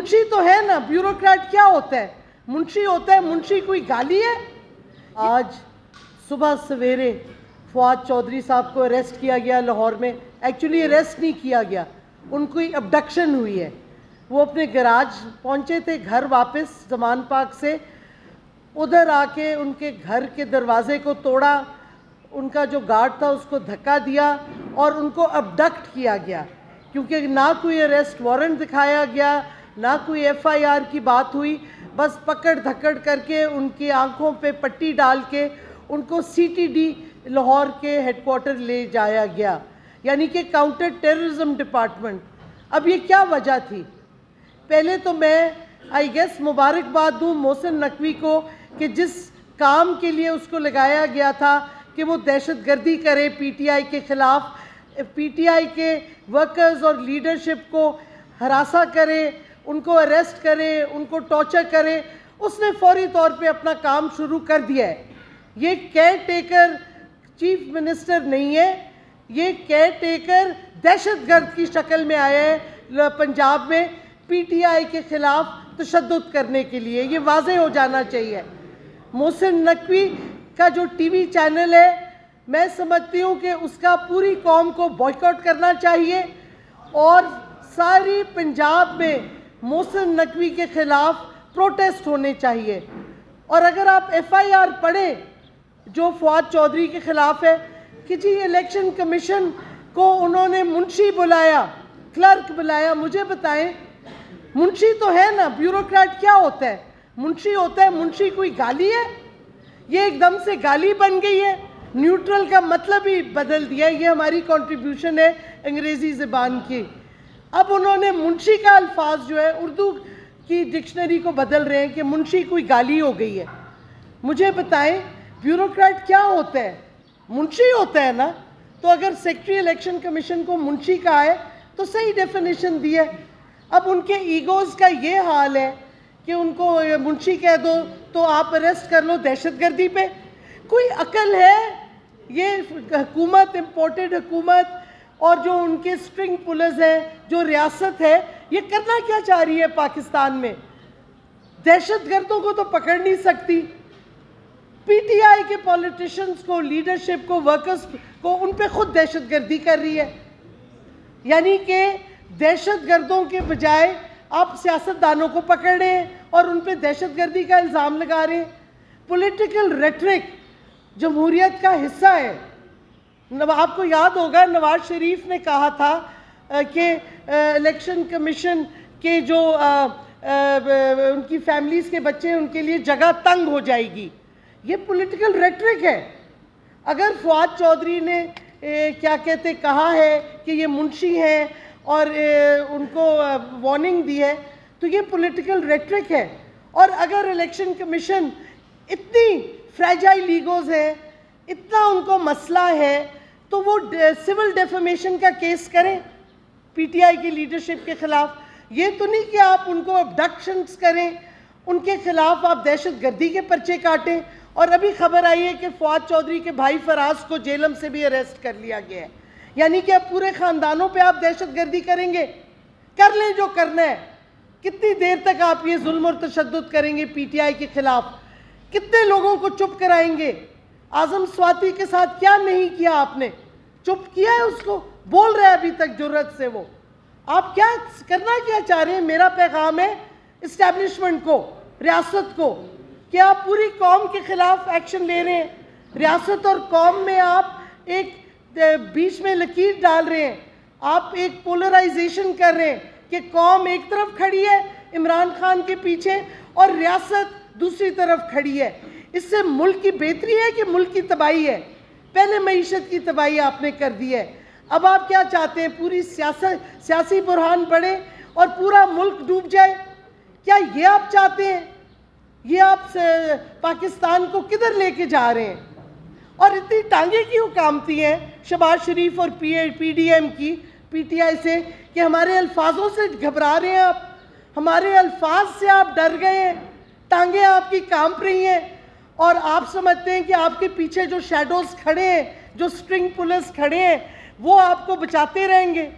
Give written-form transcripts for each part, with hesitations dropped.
منشی تو ہے نا, بیوروکریٹ کیا ہوتا ہے؟ منشی ہوتا ہے. منشی کوئی گالی ہے؟ آج صبح سویرے فواد چودھری صاحب کو اریسٹ کیا گیا لاہور میں. ایکچولی اریسٹ نہیں کیا گیا, ان کی ابڈکشن ہوئی ہے. وہ اپنے گراج پہنچے تھے گھر واپس زمان پاک سے, ادھر آ کے ان کے گھر کے دروازے کو توڑا, ان کا جو گارڈ تھا اس کو دھکا دیا اور ان کو ابڈکٹ کیا گیا. کیونکہ نہ کوئی اریسٹ وارنٹ دکھایا گیا, نہ کوئی ایف آئی آر کی بات ہوئی, بس پکڑ دھکڑ کر کے ان کی آنکھوں پہ پٹی ڈال کے ان کو سی ٹی ڈی لاہور کے ہیڈ کوارٹر لے جایا گیا, یعنی کہ کاؤنٹر ٹیررزم ڈپارٹمنٹ. اب یہ کیا وجہ تھی؟ پہلے تو میں آئی گیس مبارکباد دوں محسن نقوی کو کہ جس کام کے لیے اس کو لگایا گیا تھا کہ وہ دہشت گردی کرے پی ٹی آئی کے خلاف, پی ٹی آئی کے ورکرز اور لیڈرشپ کو ہراساں کرے, ان کو اریسٹ کرے, ان کو ٹارچر کرے, اس نے فوری طور پہ اپنا کام شروع کر دیا ہے. یہ کیئر ٹیکر چیف منسٹر نہیں ہے, یہ کیئر ٹیکر دہشت گرد کی شکل میں آیا ہے پنجاب میں پی ٹی آئی کے خلاف تشدد کرنے کے لیے. یہ واضح ہو جانا چاہیے. محسن نقوی کا جو ٹی وی چینل ہے, میں سمجھتی ہوں کہ اس کا پوری قوم کو بائیکاٹ کرنا چاہیے اور ساری پنجاب میں محسن نقوی کے خلاف پروٹیسٹ ہونے چاہیے. اور اگر آپ ایف آئی آر پڑھیں جو فواد چودھری کے خلاف ہے کہ جی الیکشن کمیشن کو انہوں نے منشی بلایا, کلرک بلایا, مجھے بتائیں منشی تو ہے نا, بیوروکریٹ کیا ہوتا ہے؟ منشی ہوتا ہے. منشی کوئی گالی ہے؟ یہ ایک دم سے گالی بن گئی ہے, نیوٹرل کا مطلب ہی بدل دیا ہے. یہ ہماری کنٹریبیوشن ہے انگریزی زبان کی. اب انہوں نے منشی کا الفاظ جو ہے اردو کی ڈکشنری کو بدل رہے ہیں کہ منشی کوئی گالی ہو گئی ہے. مجھے بتائیں بیوروکریٹ کیا ہوتا ہے؟ منشی ہوتا ہے نا. تو اگر سیکرٹری الیکشن کمیشن کو منشی کہا ہے تو صحیح ڈیفینیشن دی ہے. اب ان کے ایگوز کا یہ حال ہے کہ ان کو منشی کہہ دو تو آپ اریسٹ کر لو دہشت گردی پہ. کوئی عقل ہے؟ یہ حکومت, امپورٹڈ حکومت, اور جو ان کے سٹرنگ پلرز ہیں, جو ریاست ہے, یہ کرنا کیا چاہ رہی ہے پاکستان میں؟ دہشت گردوں کو تو پکڑ نہیں سکتی. پی ٹی آئی کے پولیٹیشنز کو, لیڈرشپ کو, ورکرز کو, ان پہ خود دہشت گردی کر رہی ہے. یعنی کہ دہشت گردوں کے بجائے آپ سیاستدانوں کو پکڑ رہے ہیں اور ان پہ دہشت گردی کا الزام لگا رہے ہیں. پولیٹیکل ریٹرک جمہوریت کا حصہ ہے. آپ کو یاد ہوگا نواز شریف نے کہا تھا کہ الیکشن کمیشن کے جو ان کی فیملیز کے بچے ہیں ان کے لیے جگہ تنگ ہو جائے گی. یہ پولیٹیکل ریٹرک ہے. اگر فواد چودھری نے کیا کہتے کہا ہے کہ یہ منشی ہیں اور ان کو وارننگ دی ہے تو یہ پولیٹیکل ریٹرک ہے. اور اگر الیکشن کمیشن اتنی فریجائل ایگوز ہے, اتنا ان کو مسئلہ ہے, تو وہ سول ڈیفیمیشن کا کیس کریں پی ٹی آئی کی لیڈرشپ کے خلاف. یہ تو نہیں کہ آپ ان کو ابڈکشنز کریں, ان کے خلاف آپ دہشت گردی کے پرچے کاٹیں. اور ابھی خبر آئی ہے کہ فواد چودھری کے بھائی فراز کو جیلم سے بھی اریسٹ کر لیا گیا ہے. یعنی کہ اب پورے خاندانوں پہ آپ دہشت گردی کریں گے. کر لیں جو کرنا ہے. کتنی دیر تک آپ یہ ظلم اور تشدد کریں گے پی ٹی آئی کے خلاف؟ کتنے لوگوں کو چپ کرائیں گے؟ اعظم سواتی کے ساتھ کیا نہیں کیا آپ نے؟ چپ کیا ہے اس کو, بول رہا ہے ابھی تک جرأت سے. وہ آپ کیا کرنا کیا چاہ رہے ہیں؟ میرا پیغام ہے اسٹیبلشمنٹ کو, ریاست کو, کہ آپ پوری قوم کے خلاف ایکشن لے رہے ہیں. ریاست اور قوم میں آپ ایک بیچ میں لکیر ڈال رہے ہیں. آپ ایک پولرائزیشن کر رہے ہیں کہ قوم ایک طرف کھڑی ہے عمران خان کے پیچھے اور ریاست دوسری طرف کھڑی ہے. اس سے ملک کی بہتری ہے کہ ملک کی تباہی ہے؟ پہلے معیشت کی تباہی آپ نے کر دی ہے. اب آپ کیا چاہتے ہیں؟ پوری سیاسی بحران بڑھے اور پورا ملک ڈوب جائے؟ کیا یہ آپ چاہتے ہیں؟ یہ آپ پاکستان کو کدھر لے کے جا رہے ہیں؟ اور اتنی ٹانگیں کیوں کامتی ہیں شہباز شریف اور پی ڈی ایم کی پی ٹی آئی سے کہ ہمارے الفاظوں سے گھبرا رہے ہیں آپ, ہمارے الفاظ سے آپ ڈر گئے ہیں, ٹانگیں آپ کی کانپ رہی ہیں اور آپ سمجھتے ہیں کہ آپ کے پیچھے جو شیڈوز کھڑے ہیں, جو سٹرنگ پلرز کھڑے ہیں, وہ آپ کو بچاتے رہیں گے.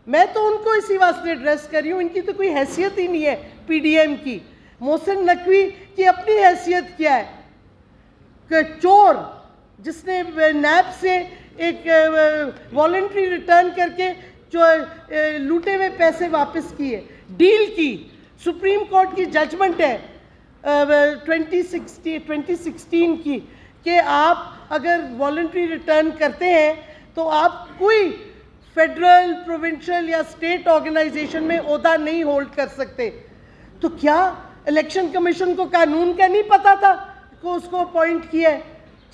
میں تو ان کو اسی واسطے ایڈریس کر رہی ہوں, ان کی تو کوئی حیثیت ہی نہیں ہے پی ڈی ایم کی. محسن نقوی کی اپنی حیثیت کیا ہے کہ چور جس نے نیب سے ایک والنٹری ریٹرن کر کے جو لوٹے ہوئے پیسے واپس کیے, ڈیل کی. سپریم کورٹ کی ججمنٹ ہے 2016 کی کہ آپ اگر والنٹری ریٹرن کرتے ہیں تو آپ کوئی فیڈرل, پروونشل یا اسٹیٹ آرگنائزیشن میں عہدہ نہیں ہولڈ کر سکتے. تو کیا الیکشن کمیشن کو قانون کا نہیں پتا تھا کہ اس کو اپوائنٹ کیا ہے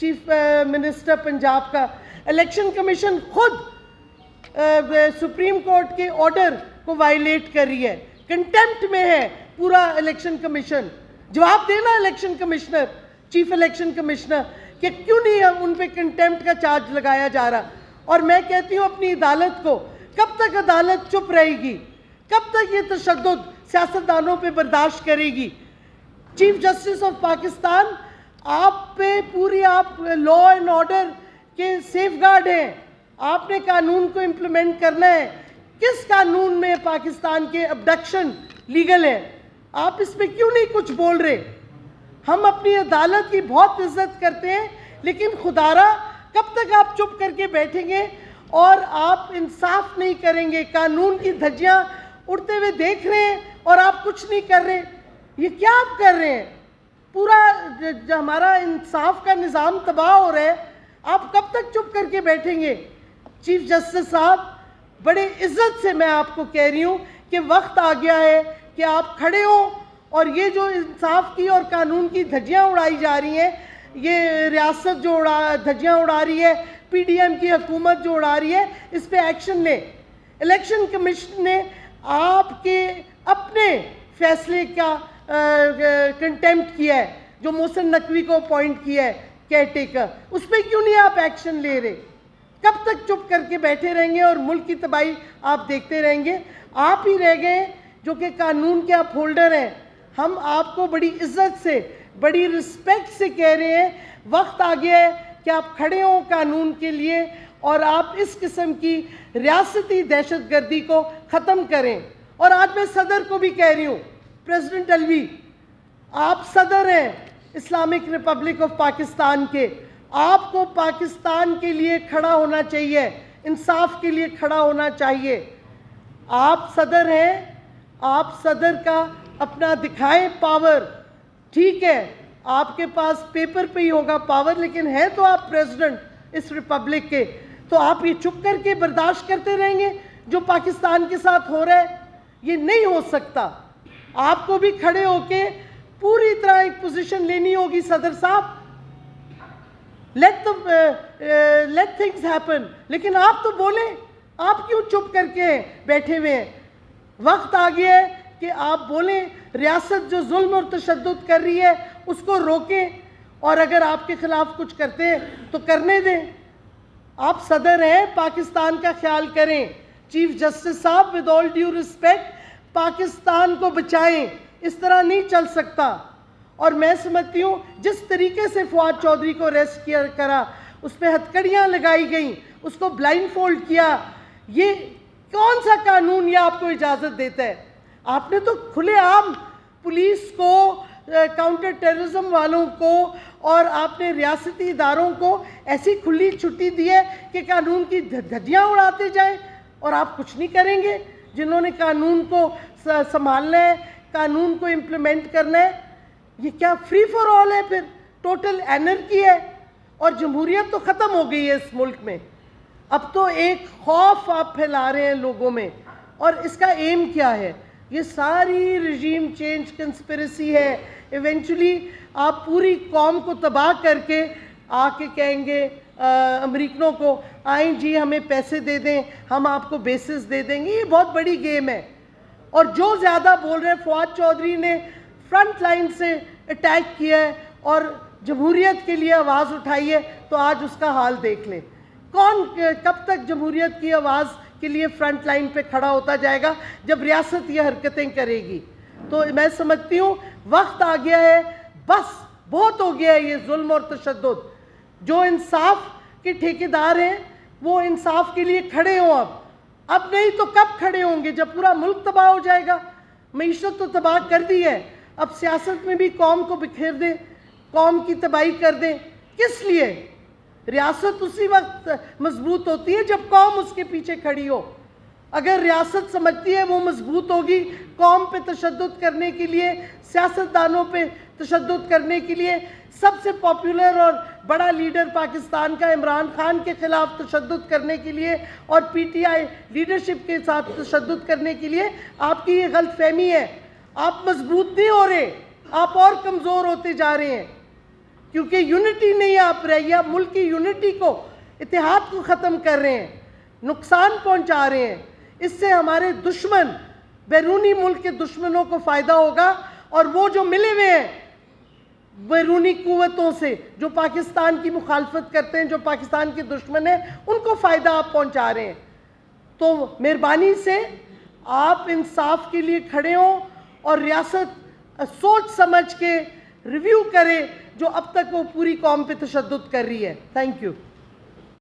چیف منسٹر پنجاب کا؟ الیکشن کمیشن خود سپریم کورٹ کے آرڈر کو وائلیٹ کر رہی ہے, کنٹیمپٹ میں ہے پورا الیکشن کمیشن. جواب دینا election commissioner, chief election commissioner, کہ کیوں نہیں ان پہ کنٹیمپٹ کا چارج لگایا جا رہا. اور میں کہتی ہوں اپنی عدالت کو, کب تک عدالت چپ رہے گی؟ کب تک یہ تشدد سیاستدانوں پہ برداشت کرے گی؟ چیف جسٹس آف پاکستان, آپ پہ پوری آپ لا اینڈ آرڈر کے سیف گارڈ ہیں, آپ نے قانون کو امپلیمنٹ کرنا ہے. کس قانون میں پاکستان کے ابڈکشن لیگل ہے؟ آپ اس پہ کیوں نہیں کچھ بول رہے؟ ہم اپنی عدالت کی بہت عزت کرتے ہیں, لیکن خدارا کب تک آپ چپ کر کے بیٹھیں گے اور آپ انصاف نہیں کریں گے؟ قانون کی دھجیاں اڑتے ہوئے دیکھ رہے ہیں اور آپ کچھ نہیں کر رہے. یہ کیا آپ کر رہے ہیں؟ پورا ہمارا انصاف کا نظام تباہ ہو رہا ہے, آپ کب تک چپ کر کے بیٹھیں گے؟ چیف جسٹس صاحب, بڑے عزت سے میں آپ کو کہہ رہی ہوں کہ وقت آ گیا ہے کہ آپ کھڑے ہوں, اور یہ جو انصاف کی اور قانون کی دھجیاں اڑائی جا رہی ہیں, یہ ریاست جو دھجیاں اڑا رہی ہے, پی ڈی ایم کی حکومت جو اڑا رہی ہے, اس پہ ایکشن لیں. الیکشن کمیشن نے آپ کے اپنے فیصلے کا کنٹیمپٹ کیا ہے, جو محسن نقوی کو اپوائنٹ کیا ہے کیئر ٹیکر, اس پہ کیوں نہیں آپ ایکشن لے رہے؟ کب تک چپ کر کے بیٹھے رہیں گے اور ملک کی تباہی آپ دیکھتے رہیں گے؟ آپ ہی رہ گئے جو کہ قانون کے اپ ہولڈر ہیں. ہم آپ کو بڑی عزت سے, بڑی رسپیکٹ سے کہہ رہے ہیں, وقت آ گیا ہے کہ آپ کھڑے ہوں قانون کے لیے, اور آپ اس قسم کی ریاستی دہشت گردی کو ختم کریں. اور آج میں صدر کو بھی کہہ رہی ہوں, پریزیڈنٹ علوی, آپ صدر ہیں اسلامک ریپبلک آف پاکستان کے, آپ کو پاکستان کے لیے کھڑا ہونا چاہیے, انصاف کے لیے کھڑا ہونا چاہیے. آپ صدر ہیں, آپ صدر کا اپنا دکھائیں پاور. ٹھیک ہے, آپ کے پاس پیپر پہ ہی ہوگا پاور, لیکن ہے تو آپ پریزیڈنٹ اس ریپبلک کے. تو آپ یہ چپ کر کے برداشت کرتے رہیں گے جو پاکستان کے ساتھ ہو رہا ہے؟ یہ نہیں ہو سکتا. آپ کو بھی کھڑے ہو کے پوری طرح ایک پوزیشن لینی ہوگی صدر صاحب. let things happen. لیکن آپ تو بولیں, آپ کیوں چپ کر کے بیٹھے ہوئے ہیں؟ وقت آ گیا ہے کہ آپ بولیں. ریاست جو ظلم اور تشدد کر رہی ہے اس کو روکیں, اور اگر آپ کے خلاف کچھ کرتے ہیں تو کرنے دیں. آپ صدر ہیں, پاکستان کا خیال کریں. چیف جسٹس صاحب, with all due respect, Pakistan کو بچائیں, اس طرح نہیں چل سکتا. اور میں سمجھتی ہوں جس طریقے سے فواد چودھری کو ریسٹ کیا کرا, اس پہ ہتھکڑیاں لگائی گئیں, اس کو بلائنڈ فولڈ کیا, یہ کون سا قانون یہ آپ کو اجازت دیتا ہے؟ آپ نے تو کھلے عام پولیس کو, کاؤنٹر ٹیررزم والوں کو, اور آپ نے ریاستی اداروں کو ایسی کھلی چھٹی دی ہے کہ قانون کی دھجیاں اڑاتے جائیں, اور آپ کچھ نہیں کریں گے. جنہوں نے قانون کو سنبھالنا ہے, قانون کو امپلیمنٹ کرنا ہے, یہ کیا فری فار آل ہے؟ پھر ٹوٹل اینرکی ہے, اور جمہوریت تو ختم ہو گئی ہے اس ملک میں. اب تو ایک خوف آپ پھیلا رہے ہیں لوگوں میں, اور اس کا ایم کیا ہے؟ یہ ساری رجیم چینج کنسپریسی ہے. ایونچولی آپ پوری قوم کو تباہ کر کے آ کے کہیں گے امریکنوں کو, آئیں جی ہمیں پیسے دے دیں, ہم آپ کو بیسز دے دیں گے. یہ بہت بڑی گیم ہے. اور جو زیادہ بول رہے ہیں, فواد چودھری نے فرنٹ لائن سے اٹیک کیا ہے اور جمہوریت کے لیے آواز اٹھائی ہے, تو آج اس کا حال دیکھ لیں. کون کب تک جمہوریت کی آواز کے لیے فرنٹ لائن پہ کھڑا ہوتا جائے گا جب ریاست یہ حرکتیں کرے گی؟ تو میں سمجھتی ہوں وقت آ گیا ہے, بس بہت ہو گیا ہے یہ ظلم اور تشدد. جو انصاف کے ٹھیکیدار ہیں وہ انصاف کے لیے کھڑے ہوں اب, اب نہیں تو کب کھڑے ہوں گے؟ جب پورا ملک تباہ ہو جائے گا. معیشت تو تباہ کر دی ہے, اب سیاست میں بھی قوم کو بکھیر دیں, قوم کی تباہی کر دیں. کس لیے؟ ریاست اسی وقت مضبوط ہوتی ہے جب قوم اس کے پیچھے کھڑی ہو. اگر ریاست سمجھتی ہے وہ مضبوط ہوگی قوم پہ تشدد کرنے کے لیے, سیاستدانوں پہ تشدد کرنے کے لیے, سب سے پاپولر اور بڑا لیڈر پاکستان کا عمران خان کے خلاف تشدد کرنے کے لیے اور پی ٹی آئی لیڈرشپ کے ساتھ تشدد کرنے کے لیے, آپ کی یہ غلط فہمی ہے. آپ مضبوط نہیں ہو رہے, آپ اور کمزور ہوتے جا رہے ہیں, کیونکہ یونٹی نہیں آپ رہی. آپ ملک کی یونٹی کو, اتحاد کو ختم کر رہے ہیں, نقصان پہنچا رہے ہیں. اس سے ہمارے دشمن, بیرونی ملک کے دشمنوں کو فائدہ ہوگا, اور وہ جو ملے ہوئے ہیں بیرونی قوتوں سے جو پاکستان کی مخالفت کرتے ہیں, جو پاکستان کے دشمن ہیں, ان کو فائدہ آپ پہنچا رہے ہیں. تو مہربانی سے آپ انصاف کے لیے کھڑے ہوں اور ریاست سوچ سمجھ کے ریویو کرے جو اب تک وہ پوری قوم پہ تشدد کر رہی ہے. Thank you.